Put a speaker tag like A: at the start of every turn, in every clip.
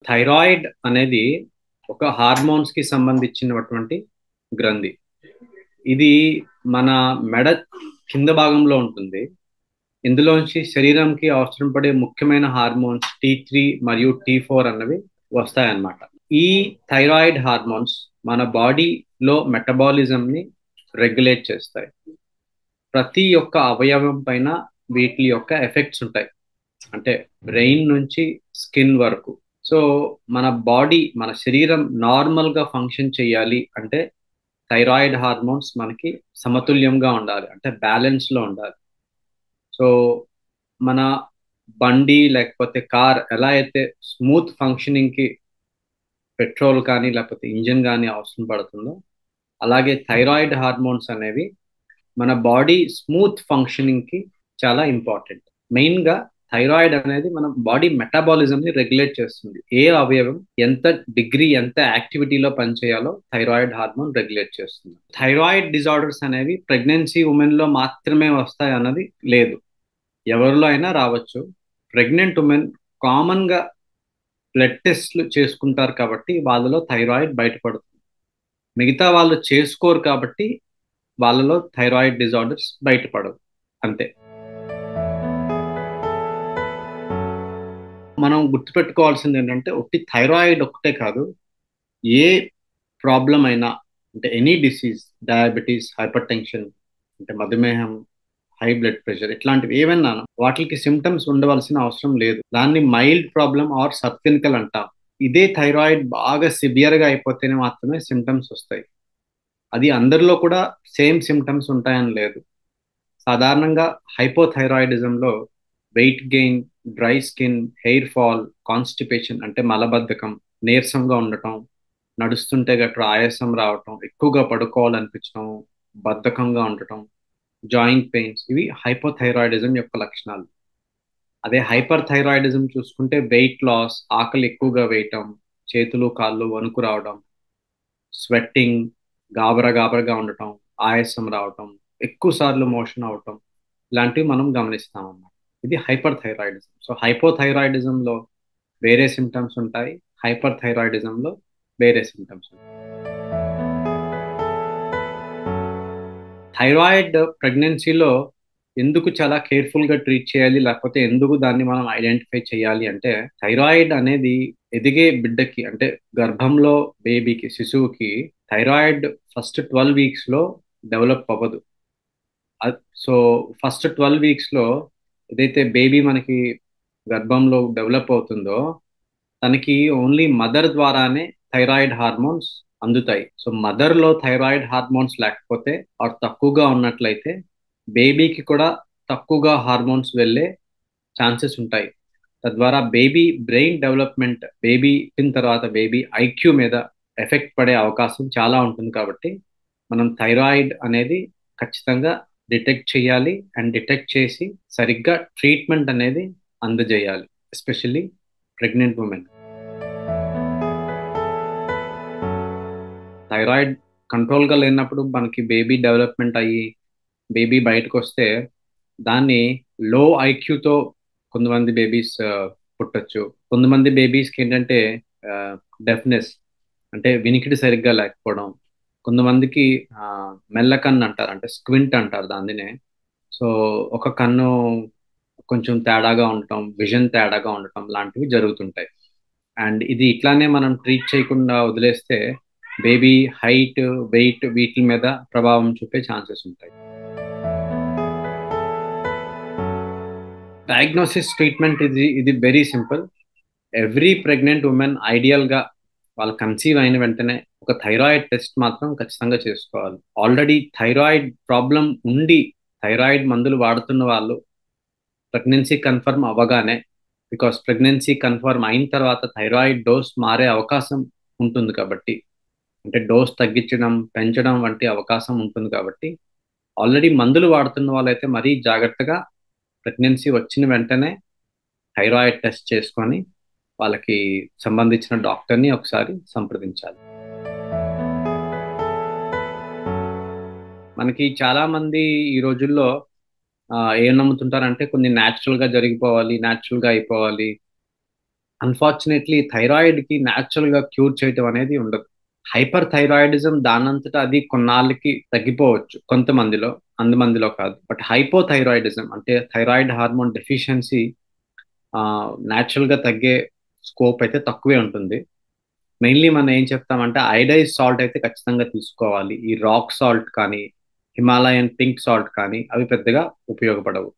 A: Thyroid అనేది ఒక hormones కి సంబంధించినటువంటి గ్రంథి. ఇది మన మెడ కింద భాగంలో ఉంటుంది. ఇందులోంచి శరీరంకి అవసరం పడే ముఖ్యమైన హార్మోన్స్ T3 మరియు T4 అన్నవి వస్తాయన్నమాట. ఈ థైరాయిడ్ హార్మోన్స్ మన బాడీలో మెటబాలిజం ని రెగ్యులేట్ చేస్తాయి. ప్రతి ఒక్క అవయవం పైన వీటి యొక్క ఎఫెక్ట్స్ ఉంటాయి. అంటే బ్రెయిన్ నుంచి స్కిన్ వరకు. సో మన శరీరం నార్మల్ గా ఫంక్షన్ చేయాలి అంటే థైరాయిడ్ హార్మోన్స్ మనకి సమతుల్యంగా ఉండాలి, అంటే బ్యాలెన్స్ లో ఉండాలి. సో మన బండి లేకపోతే కార్ ఎలా అయితే స్మూత్ ఫంక్షనింగ్ కి పెట్రోల్ కానీ లేకపోతే ఇంజిన్ కానీ అవసరం పడుతుందో, అలాగే థైరాయిడ్ హార్మోన్స్ అనేవి మన బాడీ స్మూత్ ఫంక్షనింగ్ కి చాలా ఇంపార్టెంట్. మెయిన్ గా థైరాయిడ్ అనేది మన బాడీ మెటాబాలిజం ని రెగ్యులేట్ చేస్తుంది. ఏ అవయవం ఎంత డిగ్రీ ఎంత యాక్టివిటీలో పనిచేయాలో థైరాయిడ్ హార్మోన్ రెగ్యులేట్ చేస్తుంది. థైరాయిడ్ డిజార్డర్స్ అనేవి ప్రెగ్నెన్సీ ఉమెన్ లో మాత్రమే వస్తాయి అన్నది లేదు, ఎవరిలో అయినా రావచ్చు. ప్రెగ్నెంట్ ఉమెన్ కామన్ గా బ్లడ్ టెస్ట్లు చేసుకుంటారు కాబట్టి వాళ్ళలో థైరాయిడ్ బయటపడుతుంది. మిగతా వాళ్ళు చేసుకోరు కాబట్టి వాళ్ళలో థైరాయిడ్ డిజార్డర్స్ బయటపడవు, అంతే. మనం గుర్తుపెట్టుకోవాల్సింది ఏంటంటే ఒకటి థైరాయిడ్ ఒక్కటే కాదు, ఏ ప్రాబ్లం అయినా, అంటే any disease, diabetes, hyper tension, అంటే మధుమేహం, హై బ్లడ్ ప్రెషర్, ఇట్లాంటివి ఏవైనా వాటికి సిమ్టమ్స్ ఉండవలసిన అవసరం లేదు. దాన్ని mild problem or subclinical అంటాం. ఇదే థైరాయిడ్ బాగా సివియర్ గా అయిపోతేనే మాత్రమే సిమ్టమ్స్ వస్తాయి. అది అందరిలో కూడా సేమ్ సిమ్టమ్స్ ఉంటాయని లేదు. సాధారణంగా హైపోథైరాయిడిజంలో weight gain, dry skin, hair fall, constipation అంటే మలబద్ధకం, నీరసంగా ఉండటం, నడుస్తుంటే గట్రా ఆయాసం రావటం, ఎక్కువగా పడుకోవాలనిపించడం, బద్ధకంగా ఉండటం, జాయింట్ పెయిన్స్, ఇవి హైపోథైరాయిడిజం యొక్క లక్షణాలు. అదే హైపర్ థైరాయిడిజం చూసుకుంటే వెయిట్ లాస్, ఆకలి ఎక్కువగా వేయటం, చేతులు కాళ్ళు వణుకు రావడం, స్వెట్టింగ్, గాబరగా ఉండటం, ఆయాసం రావటం, ఎక్కువ సార్లు మోషన్ అవటం, ఇలాంటివి మనం గమనిస్తాం అన్నమాట. ఇది హైపర్ థైరాయిడిజం. సో హైపోథైరాయిడిజంలో వేరే సిమ్టమ్స్ ఉంటాయి, హైపర్ థైరాయిడిజంలో వేరే సిమ్టమ్స్ ఉంటాయి. థైరాయిడ్ ప్రెగ్నెన్సీలో ఎందుకు చాలా కేర్ఫుల్ గా ట్రీట్ చేయాలి, లేకపోతే ఎందుకు దాన్ని మనం ఐడెంటిఫై చేయాలి అంటే, థైరాయిడ్ అనేది ఎదిగే బిడ్డకి, అంటే గర్భంలో బేబీకి, శిశువుకి థైరాయిడ్ ఫస్ట్ 12 వీక్స్ లో డెవలప్ అవ్వదు. సో ఫస్ట్ 12 వీక్స్ లో ఏదైతే బేబీ మనకి గర్భంలో డెవలప్ అవుతుందో, తనకి ఓన్లీ మదర్ ద్వారానే థైరాయిడ్ హార్మోన్స్ అందుతాయి. సో మదర్ లో థైరాయిడ్ హార్మోన్స్ లేకపోతే ఆర్ తక్కువగా ఉన్నట్లయితే బేబీకి కూడా తక్కువగా హార్మోన్స్ వెళ్ళే ఛాన్సెస్ ఉంటాయి. తద్వారా బేబీ బ్రెయిన్ డెవలప్మెంట్, బేబీ పుట్టిన తర్వాత బేబీ ఐక్యూ మీద ఎఫెక్ట్ పడే అవకాశం చాలా ఉంటుంది. కాబట్టి మనం థైరాయిడ్ అనేది ఖచ్చితంగా డిటెక్ట్ చేయాలి, అండ్ డిటెక్ట్ చేసి సరిగ్గా ట్రీట్మెంట్ అనేది అందజేయాలి, ఎస్పెషల్లీ ప్రెగ్నెంట్ ఉమెన్. థైరాయిడ్ కంట్రోల్గా లేనప్పుడు మనకి బేబీ డెవలప్మెంట్ అయ్యి బేబీ బయటకు వస్తే దాన్ని లో ఐక్యూతో కొంతమంది బేబీస్ పుట్టచ్చు. కొంతమంది బేబీస్కి ఏంటంటే డెఫ్నెస్, అంటే వినికిడి సరిగ్గా లేకపోవడం. కొంతమందికి మెల్లకన్ను అంటారు, అంటే స్క్వింట్ అంటారు దానినే. సో ఒక కన్ను కొంచెం తేడాగా ఉండటం, విజన్ తేడాగా ఉండటం లాంటివి జరుగుతుంటాయి. అండ్ ఇది ఇట్లానే మనం ట్రీట్ చేయకుండా వదిలేస్తే బేబీ హైట్, వెయిట్ వీటి మీద ప్రభావం చూపే ఛాన్సెస్ ఉంటాయి. డయాగ్నోసిస్, ట్రీట్మెంట్ ఇది very simple. Every pregnant women ఐడియల్గా వాళ్ళు కన్సీవ్ అయిన వెంటనే ఒక థైరాయిడ్ టెస్ట్ మాత్రం ఖచ్చితంగా చేసుకోవాలి. ఆల్రెడీ థైరాయిడ్ ప్రాబ్లం ఉండి థైరాయిడ్ మందులు వాడుతున్న వాళ్ళు ప్రెగ్నెన్సీ కన్ఫర్మ్ అవ్వగానే, బికాస్ ప్రెగ్నెన్సీ కన్ఫర్మ్ అయిన తర్వాత థైరాయిడ్ డోస్ మారే అవకాశం ఉంటుంది కాబట్టి, అంటే డోస్ తగ్గించడం, పెంచడం వంటి అవకాశం ఉంటుంది కాబట్టి, ఆల్రెడీ మందులు వాడుతున్న వాళ్ళైతే మరీ జాగ్రత్తగా ప్రెగ్నెన్సీ వచ్చిన వెంటనే థైరాయిడ్ టెస్ట్ చేసుకొని వాళ్ళకి సంబంధించిన డాక్టర్ని ఒకసారి సంప్రదించాలి. మనకి చాలా మంది ఈ రోజుల్లో ఏం నమ్ముతుంటారంటే కొన్ని న్యాచురల్ గా జరిగిపోవాలి, న్యాచురల్ గా అయిపోవాలి, అన్ఫార్చునేట్లీ థైరాయిడ్కి న్యాచురల్గా క్యూర్ చేయటం అనేది ఉండదు. హైపర్ థైరాయిడిజం దానంతటా అది కొన్నాళ్ళకి తగ్గిపోవచ్చు కొంతమందిలో, మందిలో కాదు. బట్ హైపోథైరాయిడిజం అంటే థైరాయిడ్ హార్మోన్ డెఫిషియన్సీ న్యాచురల్గా తగ్గే స్కోప్ అయితే తక్కువే ఉంటుంది. మెయిన్లీ మనం ఏం చెప్తామంటే ఐడైజ్ సాల్ట్ అయితే ఖచ్చితంగా తీసుకోవాలి. ఈ రాక్ సాల్ట్ కానీ హిమాలయన్ పింక్ సాల్ట్ కానీ అవి పెద్దగా ఉపయోగపడవు.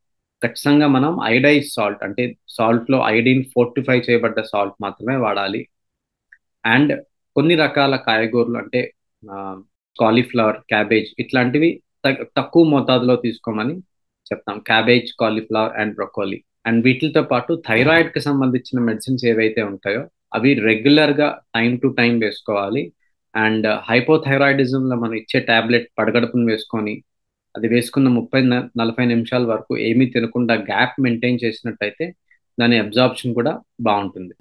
A: ఖచ్చితంగా మనం ఐడైజ్ సాల్ట్ అంటే సాల్ట్లో ఐడిన్ ఫోర్టిఫై చేయబడ్డ సాల్ట్ మాత్రమే వాడాలి. అండ్ కొన్ని రకాల కాయగూరలు అంటే కాలీఫ్లవర్, క్యాబేజ్ ఇట్లాంటివి తక్కువ మోతాదులో తీసుకోమని చెప్తాం. Cabbage, cauliflower and broccoli. And వీటితో పాటు థైరాయిడ్కి సంబంధించిన మెడిసిన్స్ ఏవైతే ఉంటాయో అవి రెగ్యులర్గా టైం టు టైం వేసుకోవాలి. అండ్ హైపోథైరాయిడిజంలో మనం ఇచ్చే టాబ్లెట్ పడగడుపును వేసుకొని అది వేసుకున్న 30-40 నిమిషాల వరకు ఏమీ తినకుండా గ్యాప్ మెయింటైన్ చేసినట్టయితే దాని అబ్జార్ప్షన్ కూడా బాగుంటుంది.